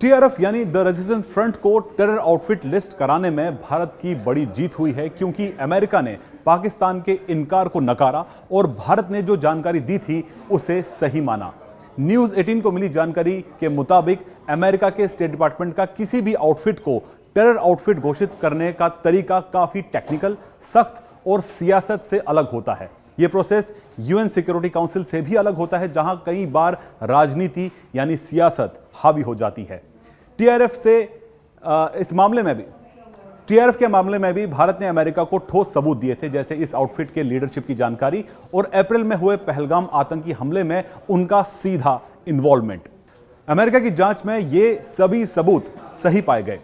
TRF यानी the resistance front को terror outfit list कराने में भारत की बड़ी जीत हुई है, क्योंकि अमेरिका ने पाकिस्तान के इनकार को नकारा और भारत ने जो जानकारी दी थी उसे सही माना। न्यूज 18 को मिली जानकारी के मुताबिक अमेरिका के स्टेट डिपार्टमेंट का किसी भी आउटफिट को टेरर आउटफिट घोषित करने का तरीका काफी टेक्निकल, सख्त और सियासत से अलग होता है। यह प्रोसेस यूएन सिक्योरिटी काउंसिल से भी अलग होता है, जहां कई बार राजनीति यानी सियासत हावी हो जाती है। टीआरएफ के मामले में भी भारत ने अमेरिका को ठोस सबूत दिए थे, जैसे इस आउटफिट के लीडरशिप की जानकारी और अप्रैल में हुए पहलगाम आतंकी हमले में उनका सीधा इन्वॉल्वमेंट। अमेरिका की जांच में ये सभी सबूत सही पाए गए।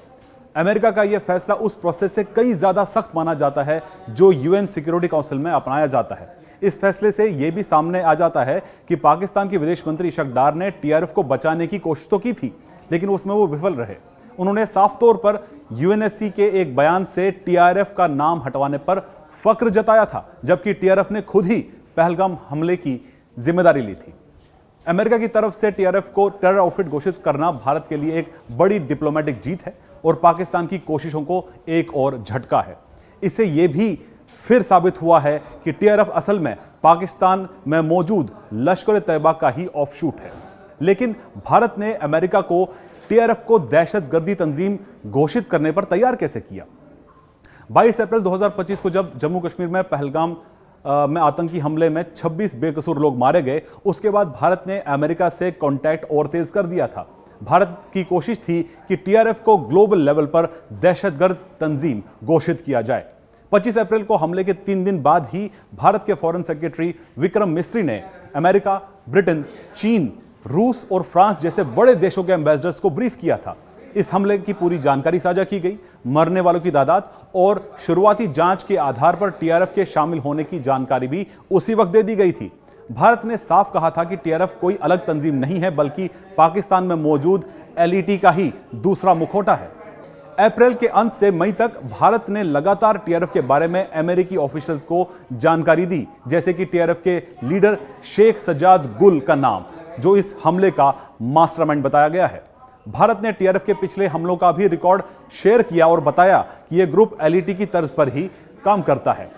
अमेरिका का यह फैसला उस प्रोसेस से कई ज्यादा सख्त माना जाता है जो यूएन सिक्योरिटी काउंसिल में अपनाया जाता है। इस फैसले से यह भी सामने आ जाता है कि पाकिस्तान के विदेश मंत्री इशक डार ने टीआरएफ को बचाने की कोशिश तो की थी, लेकिन उसमें वो विफल रहे। उन्होंने साफ तौर पर यूएनएससी के एक बयान से टीआरएफ का नाम हटवाने पर फक्र जताया था, जबकि टीआरएफ ने खुद ही पहलगाम हमले की जिम्मेदारी ली थी। अमेरिका की तरफ से टीआरएफ को टेरर आउटफिट घोषित करना भारत के लिए एक बड़ी डिप्लोमेटिक जीत है और पाकिस्तान की कोशिशों को एक और झटका है। इससे यह भी फिर साबित हुआ है कि टीआरएफ असल में पाकिस्तान में मौजूद लश्कर तैयबा का ही ऑफशूट है। लेकिन भारत ने अमेरिका को टीआरएफ को दहशतगर्दी तंजीम घोषित करने पर तैयार कैसे किया? 22 अप्रैल 2025 को जब जम्मू कश्मीर में पहलगाम में आतंकी हमले में 26 बेकसूर लोग मारे गए, उसके बाद भारत ने अमेरिका से कांटेक्ट और तेज कर दिया था। भारत की कोशिश थी कि टीआरएफ को ग्लोबल लेवल पर दहशतगर्द तंजीम घोषित किया जाए। 25 अप्रैल को हमले के 3 दिन बाद ही भारत के फॉरेन सेक्रेटरी विक्रम मिस्री ने अमेरिका, ब्रिटेन, चीन, रूस और फ्रांस जैसे बड़े देशों के एम्बेसडर्स को ब्रीफ किया था। इस हमले की पूरी जानकारी साझा की गई, मरने वालों की तादाद और शुरुआती जांच के आधार पर टीआरएफ के शामिल होने की जानकारी भी उसी वक्त दे दी गई थी। भारत ने साफ कहा था कि टीआरएफ कोई अलग तंजीम नहीं है, बल्कि पाकिस्तान में मौजूद एलईटी का ही दूसरा मुखौटा है। अप्रैल के अंत से मई तक भारत ने लगातार टीआरएफ के बारे में अमेरिकी ऑफिशियल्स को जानकारी दी, जैसे कि टीआरएफ के लीडर शेख सज्जाद गुल का नाम, जो इस हमले का मास्टरमाइंड बताया गया है। भारत ने टीआरएफ के पिछले हमलों का भी रिकॉर्ड शेयर किया और बताया कि यह ग्रुप एलईटी की तर्ज पर ही काम करता है।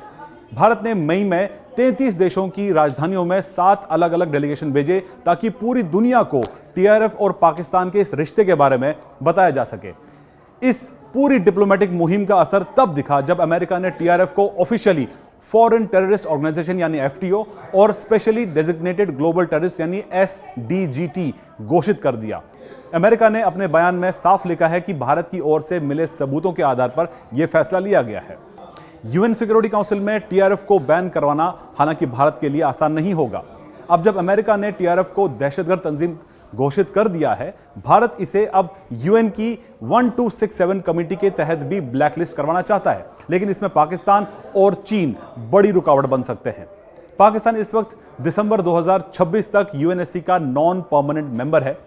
भारत ने मई में 33 देशों की राजधानियों में 7 अलग अलग डेलीगेशन भेजे, ताकि पूरी दुनिया को टीआरएफ और पाकिस्तान के इस रिश्ते के बारे में बताया जा सके। इस पूरी डिप्लोमेटिक मुहिम का असर तब दिखा जब अमेरिका ने टीआरएफ को ऑफिशियली फॉरेन टेररिस्ट ऑर्गेनाइजेशन यानी एफटीओ और स्पेशली डेजिग्नेटेड ग्लोबल टेररिस्ट यानी एसडीजीटी घोषित कर दिया। अमेरिका ने अपने बयान में साफ लिखा है कि भारत की ओर से मिले सबूतों के आधार पर यह फैसला लिया गया है। यूएन सिक्योरिटी काउंसिल में टीआरएफ को बैन करवाना हालांकि भारत के लिए आसान नहीं होगा। अब जब अमेरिका ने टीआरएफ को दहशतगर्द तंजीम घोषित कर दिया है, भारत इसे अब यूएन की 1267 कमेटी के तहत भी ब्लैकलिस्ट करवाना चाहता है, लेकिन इसमें पाकिस्तान और चीन बड़ी रुकावट बन सकते हैं। पाकिस्तान इस वक्त दिसंबर 2026 तक यूएनएससी का नॉन परमानेंट मेंबर है।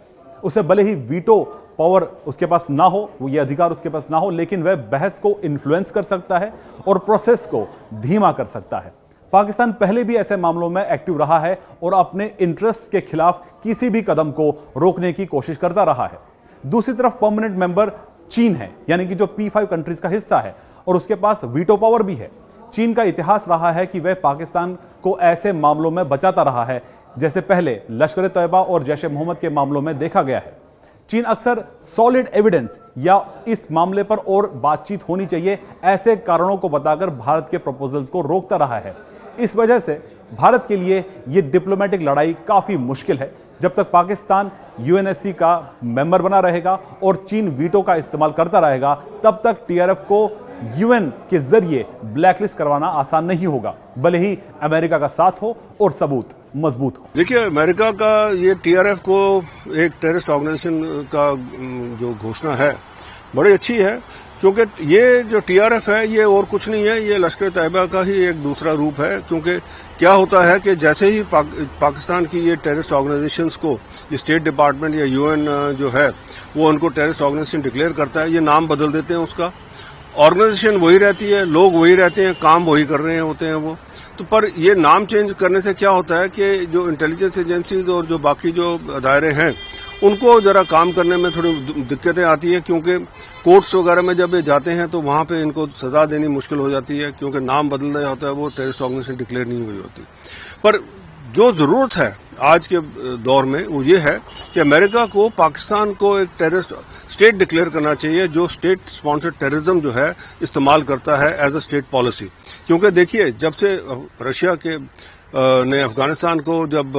उसे भले ही वीटो पावर उसके पास ना हो, वो ये अधिकार उसके पास ना हो, लेकिन वह बहस को इन्फ्लुएंस कर सकता है और प्रोसेस को धीमा कर सकता है। पाकिस्तान पहले भी ऐसे मामलों में एक्टिव रहा है और अपने इंटरेस्ट के खिलाफ किसी भी कदम को रोकने की कोशिश करता रहा है। दूसरी तरफ परमानेंट मेंबर चीन है, यानी कि जो P5 कंट्रीज का हिस्सा है, और उसके पास वीटो पावर भी है। चीन का इतिहास रहा है कि वह पाकिस्तान को ऐसे मामलों में बचाता रहा है, जैसे पहले लश्कर तैयबा और जैश ए मोहम्मद के मामलों में देखा गया है। चीन अक्सर सॉलिड एविडेंस या इस मामले पर और बातचीत होनी चाहिए ऐसे कारणों को बताकर भारत के प्रपोजल्स को रोकता रहा है। इस वजह से भारत के लिए यह डिप्लोमेटिक लड़ाई काफी मुश्किल है। जब तक पाकिस्तान यूएनएससी का मेंबर बना रहेगा और चीन वीटो का इस्तेमाल करता रहेगा, तब तक टीआरएफ को यूएन के जरिए ब्लैकलिस्ट करवाना आसान नहीं होगा, भले ही अमेरिका का साथ हो और सबूत मजबूत हो। देखिए, अमेरिका का ये टीआरएफ को एक टेररिस्ट ऑर्गेनाइजेशन का जो घोषणा है बड़ी अच्छी है, क्योंकि ये जो टीआरएफ है ये और कुछ नहीं है, ये लश्कर तैयबा का ही एक दूसरा रूप है। क्योंकि क्या होता है कि जैसे ही पाकिस्तान की ये टेररिस्ट ऑर्गेनाइजेशंस को स्टेट डिपार्टमेंट या यूएन जो है वो उनको टेररिस्ट ऑर्गेनाइजेशन डिक्लेयर करता है, ये नाम बदल देते हैं उसका। ऑर्गेनाइजेशन वही रहती है, लोग वही रहते हैं, काम वही कर रहे होते हैं वो तो। पर ये नाम चेंज करने से क्या होता है कि जो इंटेलिजेंस एजेंसीज और जो बाकी जो दायरे हैं उनको जरा काम करने में थोड़ी दिक्कतें आती है, क्योंकि कोर्ट्स वगैरह में जब ये जाते हैं तो वहां पे इनको सजा देनी मुश्किल हो जाती है, क्योंकि नाम बदल रहा होता है, वो टेररिस्ट ऑर्गेनाइजेशन डिक्लेयर नहीं हुई होती। पर जो जरूरत है आज के दौर में वो ये है कि अमेरिका को पाकिस्तान को एक टेररिस्ट स्टेट डिक्लेयर करना चाहिए, जो स्टेट स्पॉन्सर्ड टेररिज्म जो है इस्तेमाल करता है एज अ स्टेट पॉलिसी। क्योंकि देखिए, जब से रशिया के ने अफगानिस्तान को जब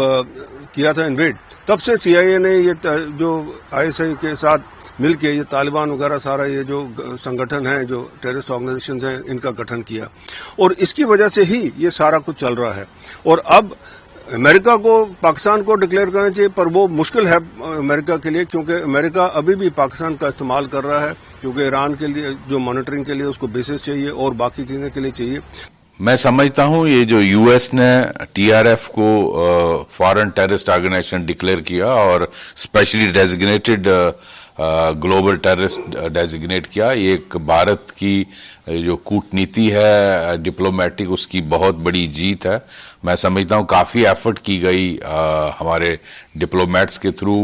किया था इन्वेड, तब से CIA ने ये जो ISI के साथ मिलके ये तालिबान वगैरह सारा ये जो संगठन है, जो टेररिस्ट ऑर्गेनाइजेशन हैं, इनका गठन किया, और इसकी वजह से ही ये सारा कुछ चल रहा है। और अब अमेरिका को पाकिस्तान को डिक्लेयर करना चाहिए, पर वो मुश्किल है अमेरिका के लिए, क्योंकि अमेरिका अभी भी पाकिस्तान का इस्तेमाल कर रहा है, क्योंकि ईरान के लिए जो मॉनिटरिंग के लिए उसको बेसिस चाहिए और बाकी चीजें के लिए चाहिए। मैं समझता हूं ये जो यूएस ने TRF को फॉरेन टेररिस्ट ऑर्गेनाइजेशन डिक्लेयर किया और specially designated global terrorist designate किया, ये एक भारत की जो कूटनीति है डिप्लोमेटिक, उसकी बहुत बड़ी जीत है। मैं समझता हूँ काफ़ी एफर्ट की गई हमारे डिप्लोमेट्स के थ्रू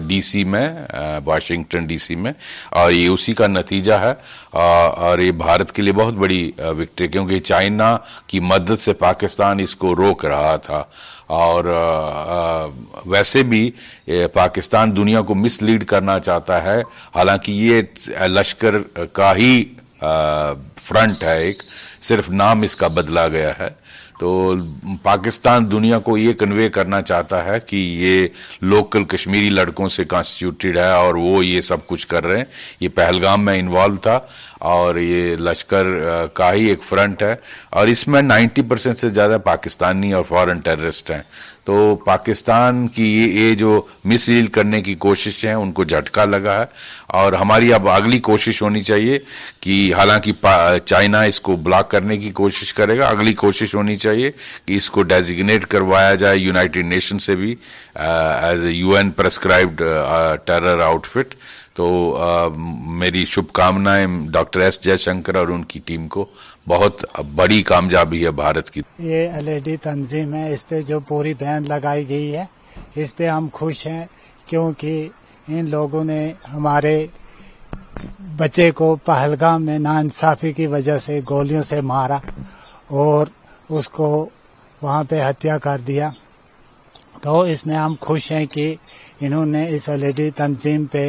DC में, वाशिंगटन DC में, और ये उसी का नतीजा है। और ये भारत के लिए बहुत बड़ी विक्ट्री, क्योंकि चाइना की मदद से पाकिस्तान इसको रोक रहा था। और वैसे भी पाकिस्तान दुनिया को मिसलीड करना चाहता है, हालांकि ये लश्कर का ही फ्रंट है, एक सिर्फ नाम इसका बदला गया है। तो पाकिस्तान दुनिया को ये कन्वे करना चाहता है कि ये लोकल कश्मीरी लड़कों से कॉन्स्टिट्यूटेड है और वो ये सब कुछ कर रहे हैं। ये पहलगाम में इन्वॉल्व था और ये लश्कर का ही एक फ्रंट है, और इसमें 90% से ज़्यादा पाकिस्तानी और फॉरेन टेररिस्ट हैं। तो पाकिस्तान की ये जो मिसलीड करने की कोशिश है, उनको झटका लगा है। और हमारी अब अगली कोशिश होनी चाहिए कि हालांकि चाइना इसको ब्लॉक करने की कोशिश करेगा, अगली कोशिश होनी चाहिए कि इसको डेजिग्नेट करवाया जाए यूनाइटेड नेशन से भी as a UN prescribed terror outfit. तो मेरी शुभकामनाएं डॉक्टर S जयशंकर और उनकी टीम को। बहुत बड़ी कामयाबी है भारत की। ये LAD तंजीम है, इस पे जो पूरी बैन लगाई गई है, इस पे हम खुश हैं, क्योंकि इन लोगों ने हमारे बच्चे को पहलगाम में नाइंसाफी की वजह से गोलियों से मारा और उसको वहाँ पे हत्या कर दिया। तो इसमें हम खुश हैं कि इन्होंने इस LAD तंजीम पे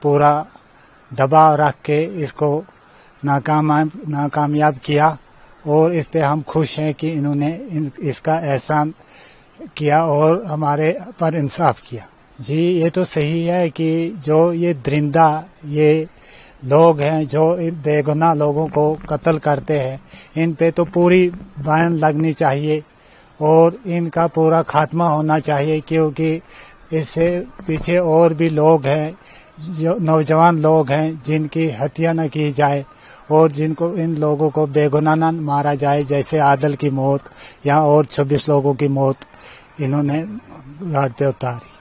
पूरा दबाव रख के इसको नाकामयाब किया, और इस पे हम खुश हैं कि इन्होंने इसका एहसान किया और हमारे पर इंसाफ किया। जी, ये तो सही है कि जो ये दरिंदा ये लोग हैं जो बेगुनाह लोगों को कत्ल करते हैं, इन पे तो पूरी बैन लगनी चाहिए और इनका पूरा खात्मा होना चाहिए, क्योंकि इससे पीछे और भी लोग हैं, जो नौजवान लोग हैं जिनकी हत्या न की जाए और जिनको इन लोगों को बेगुनाह न मारा जाए, जैसे आदिल की मौत या और 26 लोगों की मौत इन्होंने घाट पे उतारी।